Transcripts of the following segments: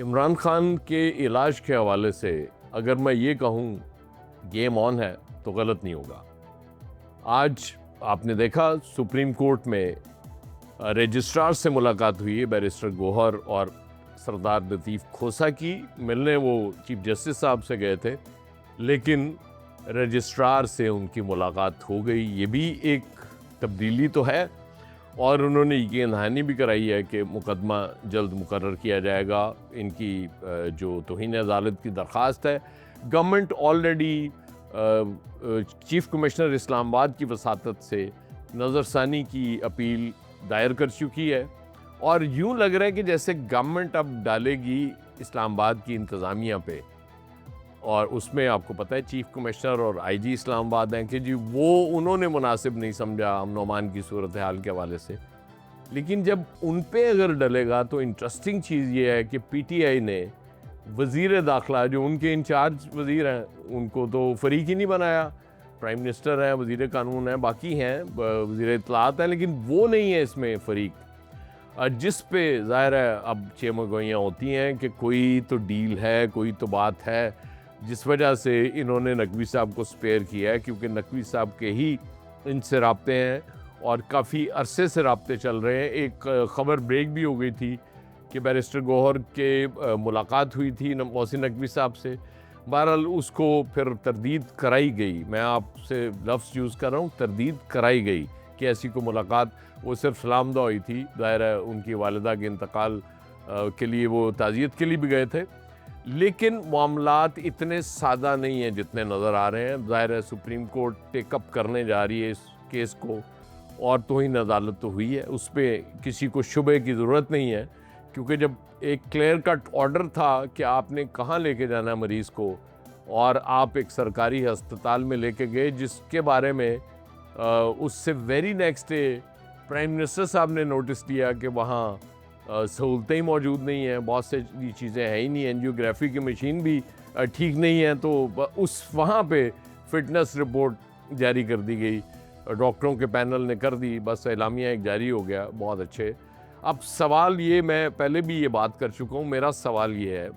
عمران خان کے علاج کے حوالے سے اگر میں یہ کہوں گیم آن ہے تو غلط نہیں ہوگا۔ آج آپ نے دیکھا سپریم کورٹ میں رجسٹرار سے ملاقات ہوئی ہے بیرسٹر گوہر اور سردار لطیف کھوسہ کی، ملنے وہ چیف جسٹس صاحب سے گئے تھے لیکن رجسٹرار سے ان کی ملاقات ہو گئی۔ یہ بھی ایک تبدیلی تو ہے، اور انہوں نے یہ دہانی بھی کرائی ہے کہ مقدمہ جلد مقرر کیا جائے گا۔ ان کی جو توہین عدالت کی درخواست ہے، گورنمنٹ آلریڈی چیف کمشنر اسلام آباد کی وساطت سے نظر ثانی کی اپیل دائر کر چکی ہے، اور یوں لگ رہا ہے کہ جیسے گورنمنٹ اب ڈالے گی اسلام آباد کی انتظامیہ پہ، اور اس میں آپ کو پتہ ہے چیف کمشنر اور آئی جی اسلام آباد ہیں کہ جی وہ انہوں نے مناسب نہیں سمجھا امن و امان کی صورتحال کے حوالے سے، لیکن جب ان پہ اگر ڈلے گا تو انٹرسٹنگ چیز یہ ہے کہ پی ٹی آئی نے وزیر داخلہ جو ان کے انچارج وزیر ہیں ان کو تو فریق ہی نہیں بنایا۔ پرائم منسٹر ہیں، وزیر قانون ہیں، باقی ہیں، وزیر اطلاعات ہیں، لیکن وہ نہیں ہے اس میں فریق، جس پہ ظاہر ہے اب چیمگوئیاں ہوتی ہیں کہ کوئی تو ڈیل ہے، کوئی تو بات ہے، جس وجہ سے انہوں نے نقوی صاحب کو سپیئر کیا ہے، کیونکہ نقوی صاحب کے ہی ان سے رابطے ہیں اور کافی عرصے سے رابطے چل رہے ہیں۔ ایک خبر بریک بھی ہو گئی تھی کہ بیرسٹر گوہر کے ملاقات ہوئی تھی محسن نقوی صاحب سے، بہرحال اس کو پھر تردید کرائی گئی، میں آپ سے لفظ یوز کر رہا ہوں، تردید کرائی گئی کہ ایسی کو ملاقات، وہ صرف سلام دعا ہوئی تھی، ظاہر ہے ان کی والدہ کے انتقال کے لیے وہ تعزیت کے لیے بھی گئے تھے، لیکن معاملات اتنے سادہ نہیں ہیں جتنے نظر آ رہے ہیں۔ ظاہر ہے سپریم کورٹ ٹیک اپ کرنے جا رہی ہے اس کیس کو، اور توہین عدالت تو ہوئی ہے، اس پہ کسی کو شبے کی ضرورت نہیں ہے، کیونکہ جب ایک کلیئر کٹ آرڈر تھا کہ آپ نے کہاں لے کے جانا ہے مریض کو، اور آپ ایک سرکاری ہسپتال میں لے کے گئے جس کے بارے میں اس سے very next day prime minister صاحب نے نوٹس دیا کہ وہاں سہولتیں ہی موجود نہیں ہیں، بہت سے چیزیں ہیں ہی نہیں، اینجیوگرافی کی مشین بھی ٹھیک نہیں ہے، تو اس وہاں پہ فٹنس رپورٹ جاری کر دی گئی، ڈاکٹروں کے پینل نے کر دی، بس اعلامیہ ایک جاری ہو گیا، بہت اچھے۔ اب سوال یہ، میں پہلے بھی یہ بات کر چکا ہوں، میرا سوال یہ ہے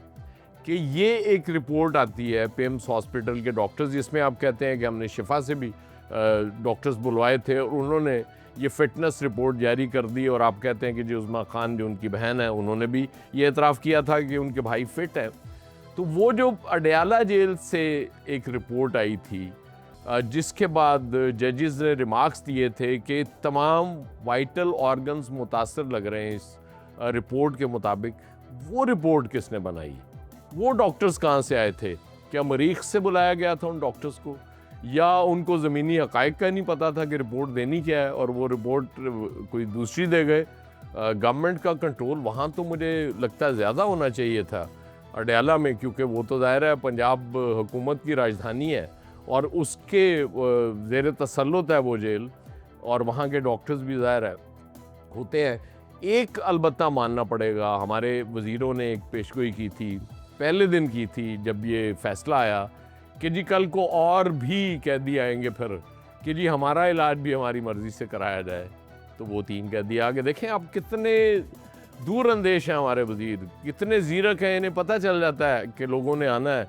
کہ یہ ایک رپورٹ آتی ہے پیمز ہاسپٹل کے ڈاکٹرز، جس میں آپ کہتے ہیں کہ ہم نے شفا سے بھی ڈاکٹرز بلوائے تھے اور انہوں نے یہ فٹنس رپورٹ جاری کر دی، اور آپ کہتے ہیں کہ جو عظمیٰ خان جو ان کی بہن ہے انہوں نے بھی یہ اعتراف کیا تھا کہ ان کے بھائی فٹ ہیں۔ تو وہ جو اڈیالہ جیل سے ایک رپورٹ آئی تھی جس کے بعد ججز نے ریمارکس دیے تھے کہ تمام وائٹل آرگنز متاثر لگ رہے ہیں اس رپورٹ کے مطابق، وہ رپورٹ کس نے بنائی؟ وہ ڈاکٹرز کہاں سے آئے تھے؟ کیا مریخ سے بلایا گیا تھا ان ڈاکٹرز کو، یا ان کو زمینی حقائق کا نہیں پتا تھا کہ رپورٹ دینی کیا ہے اور وہ رپورٹ کوئی دوسری دے گئے؟ گورنمنٹ کا کنٹرول وہاں تو مجھے لگتا ہے زیادہ ہونا چاہیے تھا اڈیالہ میں، کیونکہ وہ تو ظاہر ہے پنجاب حکومت کی راجدھانی ہے اور اس کے زیر تسلط ہے وہ جیل، اور وہاں کے ڈاکٹرز بھی ظاہر ہے ہوتے ہیں۔ ایک البتہ ماننا پڑے گا، ہمارے وزیروں نے ایک پیشگوئی کی تھی، پہلے دن کی تھی جب یہ فیصلہ آیا کہ جی کل کو اور بھی قیدی آئیں گے پھر کہ جی ہمارا علاج بھی ہماری مرضی سے کرایا جائے، تو وہ 3 قیدی آگے۔ دیکھیں آپ کتنے دور اندیش ہیں ہمارے وزیر، کتنے زیرک ہیں، انہیں پتہ چل جاتا ہے کہ لوگوں نے آنا ہے۔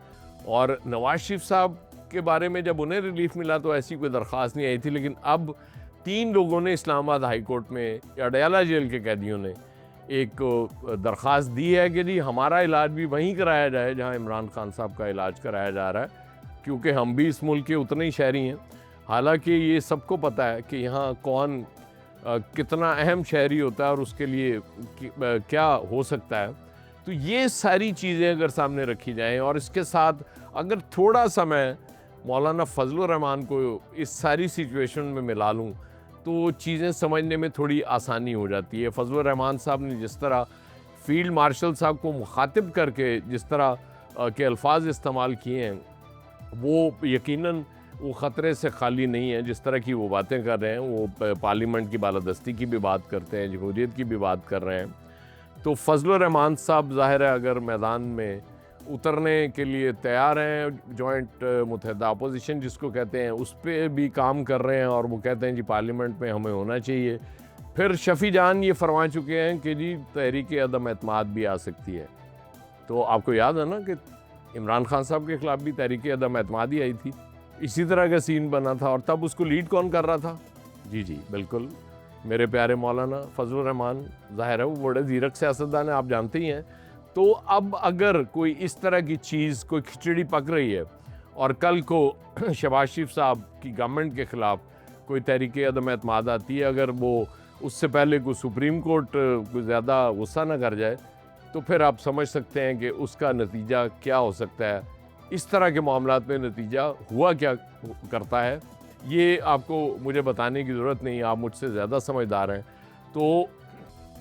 اور نواز شریف صاحب کے بارے میں جب انہیں ریلیف ملا تو ایسی کوئی درخواست نہیں آئی تھی، لیکن اب 3 لوگوں نے اسلام آباد ہائی کورٹ میں، اڈیالہ جیل کے قیدیوں نے ایک درخواست دی ہے کہ جی ہمارا علاج بھی وہیں کرایا جائے جہاں عمران خان صاحب کا علاج کرایا جا رہا ہے، کیونکہ ہم بھی اس ملک کے اتنے ہی شہری ہیں، حالانکہ یہ سب کو پتہ ہے کہ یہاں کون کتنا اہم شہری ہوتا ہے اور اس کے لیے کیا ہو سکتا ہے۔ تو یہ ساری چیزیں اگر سامنے رکھی جائیں، اور اس کے ساتھ اگر تھوڑا سا میں مولانا فضل الرحمان کو اس ساری سچویشن میں ملا لوں تو چیزیں سمجھنے میں تھوڑی آسانی ہو جاتی ہے۔ فضل الرحمان صاحب نے جس طرح فیلڈ مارشل صاحب کو مخاطب کر کے جس طرح کے الفاظ استعمال کیے ہیں، وہ یقیناً وہ خطرے سے خالی نہیں ہے، جس طرح کی وہ باتیں کر رہے ہیں، وہ پارلیمنٹ کی بالادستی کی بھی بات کرتے ہیں، جمہوریت کی بھی بات کر رہے ہیں۔ تو فضل الرحمان صاحب ظاہر ہے اگر میدان میں اترنے کے لیے تیار ہیں، جوائنٹ متحدہ اپوزیشن جس کو کہتے ہیں، اس پہ بھی کام کر رہے ہیں، اور وہ کہتے ہیں جی پارلیمنٹ میں ہمیں ہونا چاہیے۔ پھر شفیع جان یہ فرما چکے ہیں کہ جی تحریک عدم اعتماد بھی آ سکتی ہے۔ تو آپ کو یاد ہے نا کہ عمران خان صاحب کے خلاف بھی تحریک عدم اعتمادی آئی تھی، اسی طرح کا سین بنا تھا، اور تب اس کو لیڈ کون کر رہا تھا؟ جی بالکل میرے پیارے مولانا فضل الرحمان، ظاہر ہے وہ بڑے زیرک سیاستدان ہیں، آپ جانتے ہی ہیں۔ تو اب اگر کوئی اس طرح کی چیز، کوئی کھچڑی پک رہی ہے اور کل کو شہباز شریف صاحب کی گورنمنٹ کے خلاف کوئی تحریک عدم اعتماد آتی ہے، اگر وہ اس سے پہلے کوئی سپریم کورٹ کوئی زیادہ غصہ نہ کر جائے، تو پھر آپ سمجھ سکتے ہیں کہ اس کا نتیجہ کیا ہو سکتا ہے۔ اس طرح کے معاملات میں نتیجہ ہوا کیا کرتا ہے، یہ آپ کو مجھے بتانے کی ضرورت نہیں، آپ مجھ سے زیادہ سمجھدار ہیں۔ تو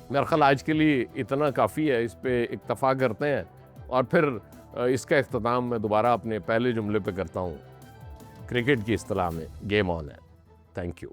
میرا خیال آج کے لیے اتنا کافی ہے، اس پہ اکتفا کرتے ہیں، اور پھر اس کا اختتام میں دوبارہ اپنے پہلے جملے پہ کرتا ہوں، کرکٹ کی اصطلاح میں گیم آن ہے۔ Thank you.